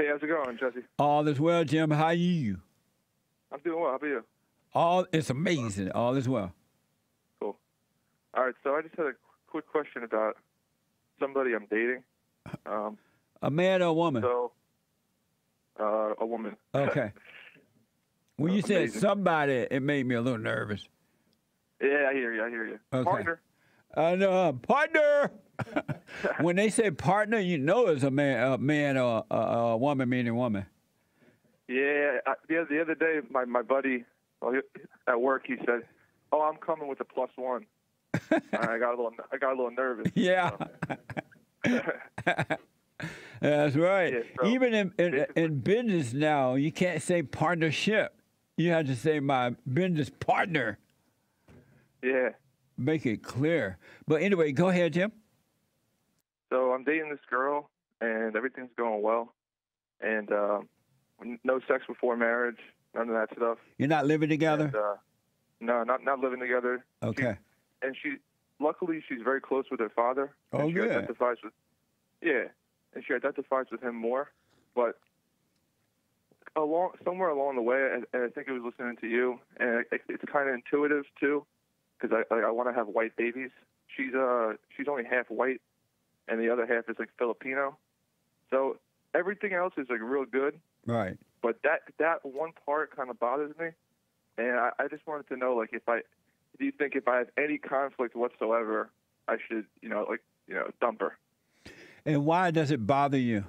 Hey, how's it going, Jesse? All is well, Jim. How are you? I'm doing well. How about you? It's amazing. All is well. Cool. All right, so I just had a quick question about somebody I'm dating. A man or a woman? So, a woman. Okay. When you said Amazing. somebody, it made me a little nervous. Yeah, I hear you. I hear you. Okay. Partner. I know, partner. When they say partner, you know it's a man or a woman meaning woman. Yeah, the other day, my buddy at work, he said, "Oh, I'm coming with a +1." I got a little nervous. Yeah. That's right. Yeah, so Even in business now, you can't say partnership. You have to say my business partner. yeah. Make it clear. But anyway, go ahead, Jim. So I'm dating this girl, and everything's going well, and no sex before marriage, none of that stuff. You're not living together? And, no, not living together. Okay. Luckily, she's very close with her father. Oh, and she good. identifies with, yeah, and she identifies with him more. But somewhere along the way, and I think it was listening to you, and it's kind of intuitive too, because I want to have white babies. She's only half white, and the other half is like Filipino. So everything else is like real good. Right. But that one part kind of bothers me, and I just wanted to know, like, do you think if I have any conflict whatsoever, I should, dump her? And why does it bother you?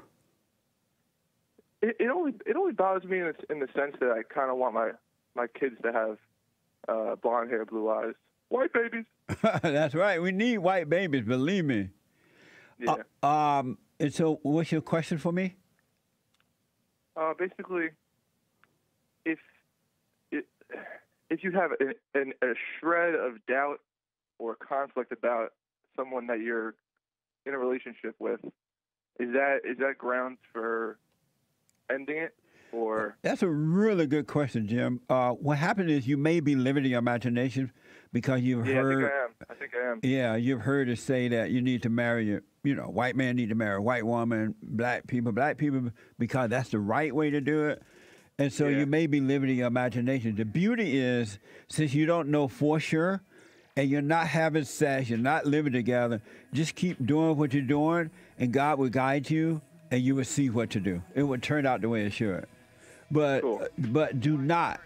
It only bothers me in the sense that I kind of want my kids to have blonde hair, blue eyes, white babies. That's right. We need white babies. Believe me. Yeah. And so, what's your question for me? Basically, if you have a shred of doubt or conflict about someone that you're in a relationship with, is that grounds for ending it? Or that's a really good question, Jim. What happened is you may be living in your imagination because you've heard. I think I am. Yeah, you've heard it say that you need to marry white man need to marry a white woman, black people, because that's the right way to do it. And so you may be living in your imagination. The beauty is, since you don't know for sure, and you're not having sex, you're not living together, just keep doing what you're doing, and God will guide you, and you will see what to do. It will turn out the way it should. But cool. But do not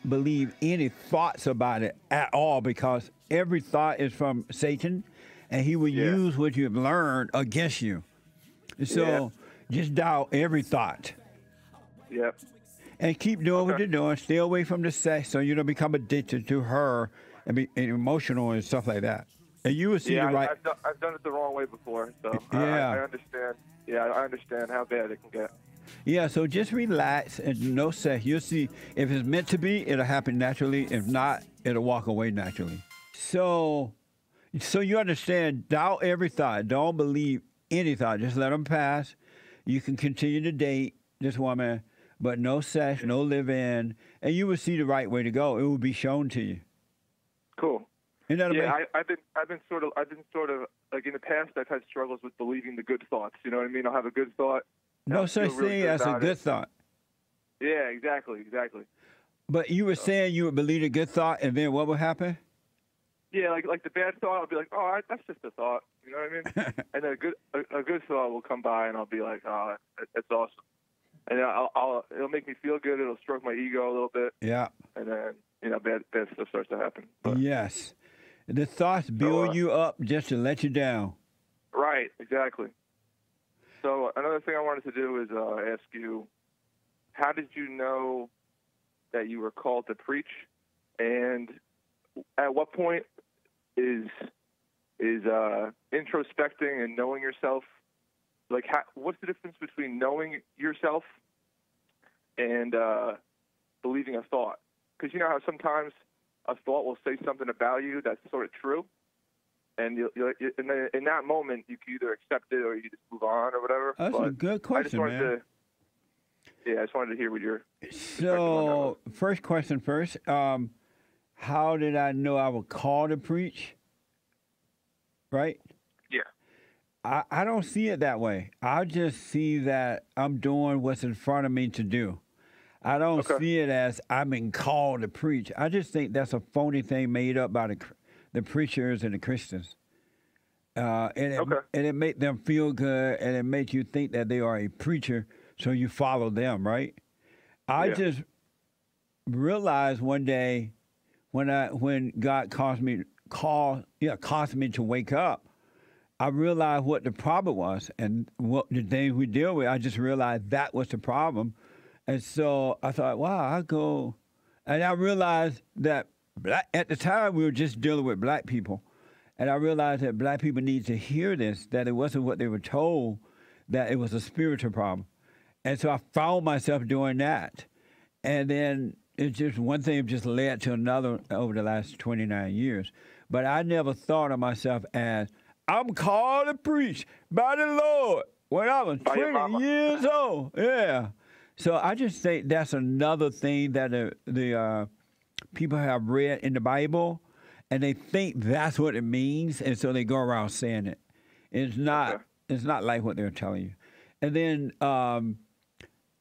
believe any thoughts about it at all, because every thought is from Satan, and he will use what you've learned against you. So just doubt every thought. Yep. And keep doing what you're doing. Stay away from the sex so you don't become addicted to her and be emotional and stuff like that. And you will see the right. I've done it the wrong way before, so I understand. Yeah, I understand how bad it can get. Yeah, so just relax and no sex. You'll see if it's meant to be, it'll happen naturally. If not, it'll walk away naturally. So you understand, doubt every thought. Don't believe any thought. Just let them pass. You can continue to date this woman, but no sex, no live-in, and you will see the right way to go. It will be shown to you. Cool. Isn't that amazing? I've been sort of like in the past. I've had struggles with believing the good thoughts. You know what I mean? I'll have a good thought. No such thing as a good thought. Yeah, exactly. But you were saying you would believe a good thought, and then what would happen? Yeah, like the bad thought, I'll be like, oh, that's just a thought. You know what I mean? And then a good thought will come by, and I'll be like, oh, that's awesome. And then it'll make me feel good. It'll stroke my ego a little bit. Yeah. And then bad stuff starts to happen. But, yes. The thoughts build you up just to let you down. Right. Exactly. So another thing I wanted to do is ask you, how did you know that you were called to preach, and at what point is introspecting and knowing yourself, like what's the difference between knowing yourself and believing a thought? Because you know how sometimes a thought will say something about you that's sort of true. And and then in that moment, you can either accept it or you just move on or whatever. That's a good question, man. I just wanted to hear what your So, first question first. How did I know I was called to preach? Right? Yeah. I don't see it that way. I just see that I'm doing what's in front of me to do. I don't Okay. see it as I've been called to preach. I just think that's a phony thing made up by the preachers and the Christians. Okay. And it make them feel good, and it makes you think that they are a preacher, so you follow them, right? I Yeah. just realized one day when God caused me to wake up, I realized what the problem was, and what the things we deal with. I just realized that was the problem, and so I thought, wow, I go, and I realized that at the time we were just dealing with black people, and I realized that black people need to hear this, that it wasn't what they were told, that it was a spiritual problem, and so I found myself doing that, and then it just one thing just led to another over the last 29 years. But I never thought of myself as I'm called to preach by the Lord when I was By your 20 mama. years old. Yeah. So I just think that's another thing that the people have read in the Bible, and they think that's what it means, and so they go around saying it. It's not. Okay. It's not like what they're telling you. And then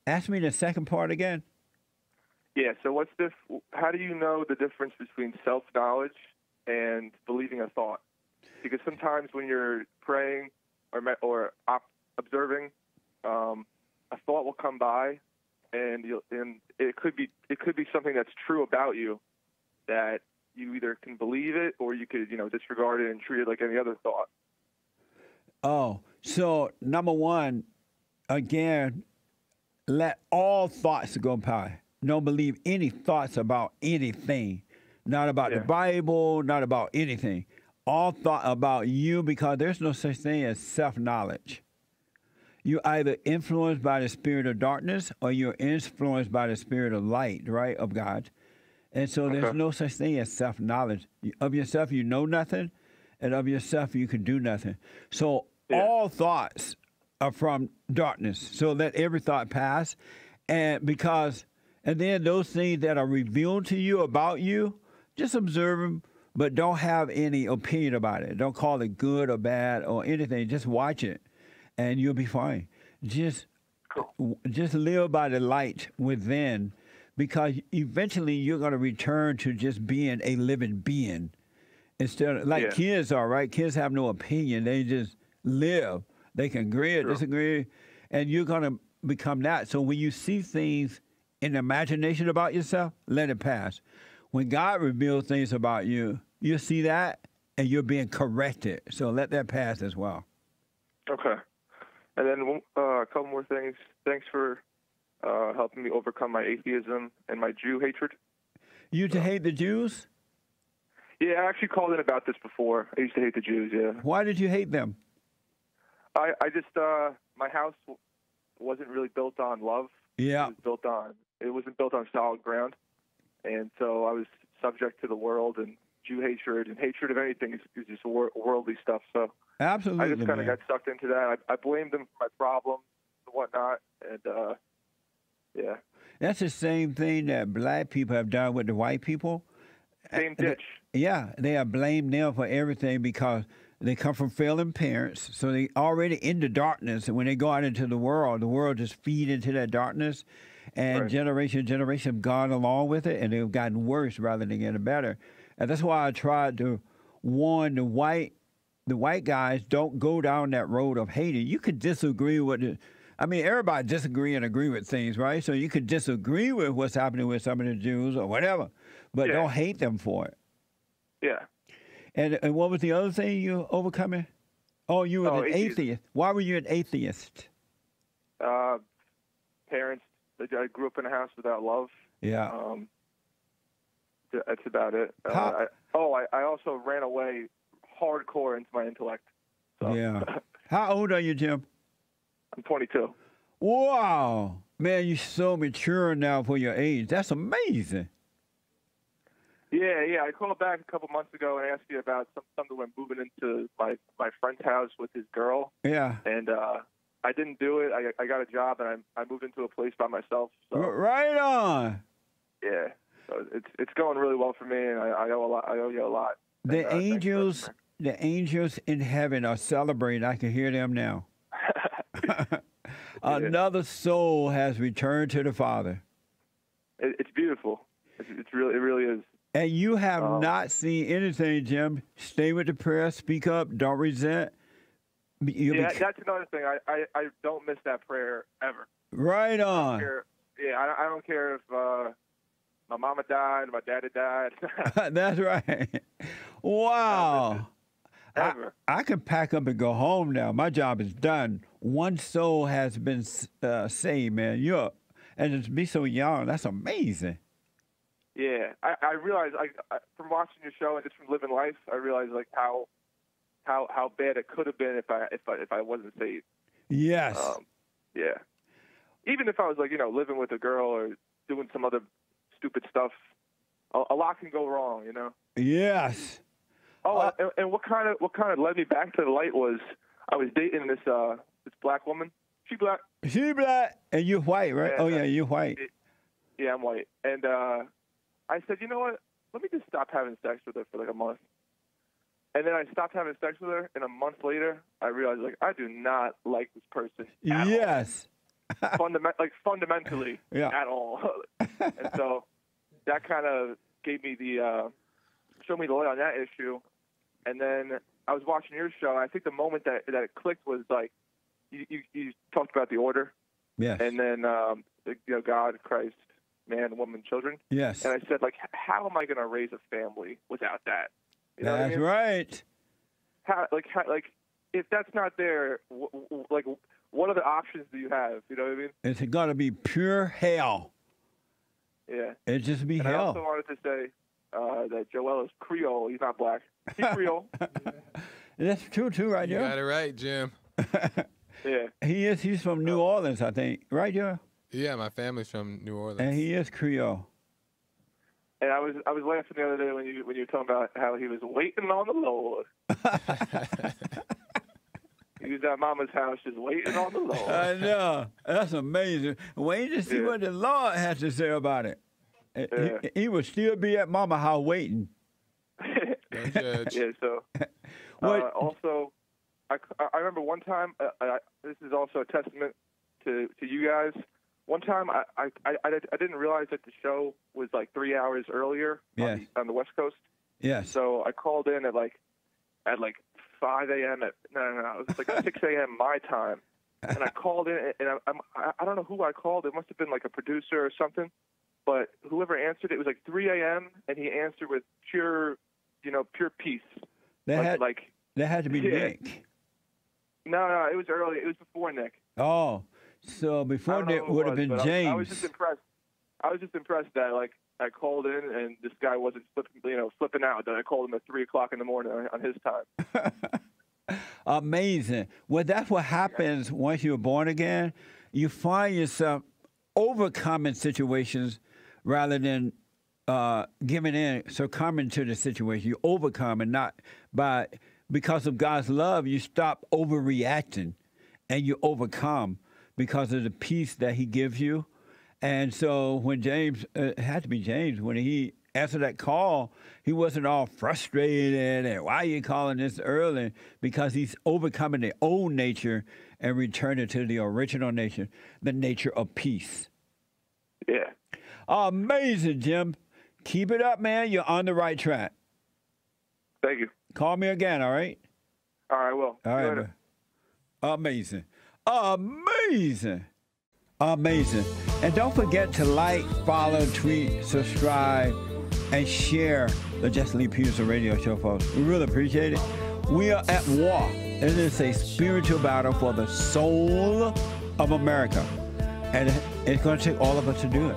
ask me the second part again. Yeah. So how do you know the difference between self-knowledge and believing a thought? Because sometimes when you're praying or observing, a thought will come by, and it could be something that's true about you that you either can believe it or you could disregard it and treat it like any other thought. Oh, so number one, again, let all thoughts go by. Don't believe any thoughts about anything, not about the Yeah. Bible, not about anything. All thought about you, because there's no such thing as self-knowledge. You're either influenced by the spirit of darkness or you're influenced by the spirit of light, right, of God. And so there's Okay. no such thing as self-knowledge. Of yourself, you know nothing, and of yourself, you can do nothing. So Yeah. all thoughts are from darkness. So let every thought pass. And then those things that are revealed to you about you, just observe them, but don't have any opinion about it. Don't call it good or bad or anything. Just watch it, and you'll be fine. Just Cool. just live by the light within, because eventually you're going to return to just being a living being instead of like Yeah. kids are, right? Kids have no opinion. They just live. They can agree or True. disagree, and you're going to become that. So when you see things in imagination about yourself, let it pass. When God reveals things about you, you see that and you're being corrected. So let that pass as well. Okay. And then a couple more things. Thanks for helping me overcome my atheism and my Jew hatred. You used to hate the Jews? Yeah, I actually called in about this before. I used to hate the Jews, yeah. Why did you hate them? I just, my house wasn't really built on love. Yeah. It wasn't built on solid ground. And so I was subject to the world and Jew hatred, and hatred of anything is just worldly stuff. So Absolutely, I just kind of man. got sucked into that. I blamed them for my problems and whatnot. And, yeah. That's the same thing that black people have done with the white people. Same ditch. Yeah, they have blamed them for everything because they come from failing parents. So they already in the darkness. And when they go out into the world just feed into that darkness. And Right. generation have gone along with it, and they've gotten worse rather than getting better. And that's why I tried to warn the white guys, don't go down that road of hating. You could disagree with it. I mean, everybody disagree and agree with things, right? So you could disagree with what's happening with some of the Jews or whatever, but Yeah. don't hate them for it. Yeah. And what was the other thing you overcoming? Oh, you were an atheism. atheist. Why were you an atheist? Parents, I grew up in a house without love. Yeah. That's about it. How- I also ran away hardcore into my intellect. So. Yeah. How old are you, Jim? I'm 22. Wow. Man, you're so mature now for your age. That's amazing. Yeah. I called back a couple months ago and asked you about something when moving into my friend's house with his girl. Yeah. And I didn't do it. I got a job and I moved into a place by myself. So Right on. yeah, so it's going really well for me, and I owe a lot. I owe you a lot. The And, thanks for angels, everything. the angels in heaven are celebrating. I can hear them now. Another soul has returned to the Father. It's beautiful. It really is. And you have not seen anything, Jim. Stay with the prayer. Speak up. Don't resent. That's another thing. I don't miss that prayer ever. Right on. I don't care if my mama died, my daddy died. That's right. Wow. Ever. I can pack up and go home now. My job is done. One soul has been saved, man. And to be so young, that's amazing. Yeah, I realize, from watching your show and just from living life, I realize like how bad it could have been if I wasn't saved. Yes. Yeah. Even if I was like living with a girl or doing some other stupid stuff, a lot can go wrong. Yes. Oh, and what kind of led me back to the light was I was dating this black woman. She black. She black, and you white, right? You're white. Yeah, I'm white. And I said, you know what? Let me just stop having sex with her for like a month. And then I stopped having sex with her, and a month later, I realized like I do not like this person. Yes. Fundamentally, at all. And so that kind of gave me showed me the light on that issue. And then I was watching your show, and I think the moment that it clicked was like you talked about the order. Yes. And then God, Christ, man, woman, children. Yes. And I said, like, how am I going to raise a family without that? You know That's what I mean? right. How, if that's not there, what other options do you have? You know what I mean? It's going to be pure hell. Yeah. It just be and hell. I also wanted to say that Joel is Creole. He's not black. He's Creole. That's true, too, right, Joe? You got it right, Jim. Yeah. He is. He's from New Orleans, I think. Right, Joe? Yeah, my family's from New Orleans. And he is Creole. And I was laughing the other day when you were talking about how he was waiting on the Lord. He was at Mama's house just waiting on the Lord. I know. That's amazing. Waiting to see what the Lord has to say about it. Yeah. He would still be at Mama's house waiting. Don't judge. Yeah, so also, I remember one time, this is also a testament to you guys. One time, I didn't realize that the show was like 3 hours earlier on the West Coast. Yes. So I called in at like 5 a.m. It was like 6 a.m. my time, and I called in, and I don't know who I called. It must have been like a producer or something, but whoever answered it was like 3 a.m. and he answered with pure peace. That had to be Nick. No, it was early. It was before Nick. Oh. So before Nick would have been James. I was just impressed. That I called in and this guy wasn't flipping out. That I called him at 3:00 in the morning on his time. Amazing. Well, that's what happens once you're born again. You find yourself overcoming situations rather than giving in, succumbing to the situation. You overcome, and not because of God's love. You stop overreacting, and you overcome. Because of the peace that he gives you. And so when James, it had to be James, when he answered that call, he wasn't all frustrated and why are you calling this early? Because he's overcoming the old nature and returning to the original nature, the nature of peace. Yeah. Amazing, Jim. Keep it up, man. You're on the right track. Thank you. Call me again, all right? All right, well. All right, man. Amazing. Amazing. Amazing. And don't forget to like, follow, tweet, subscribe, and share the Jesse Lee Peterson radio show, folks. We really appreciate it. We are at war. It is a spiritual battle for the soul of America. And it's going to take all of us to do it.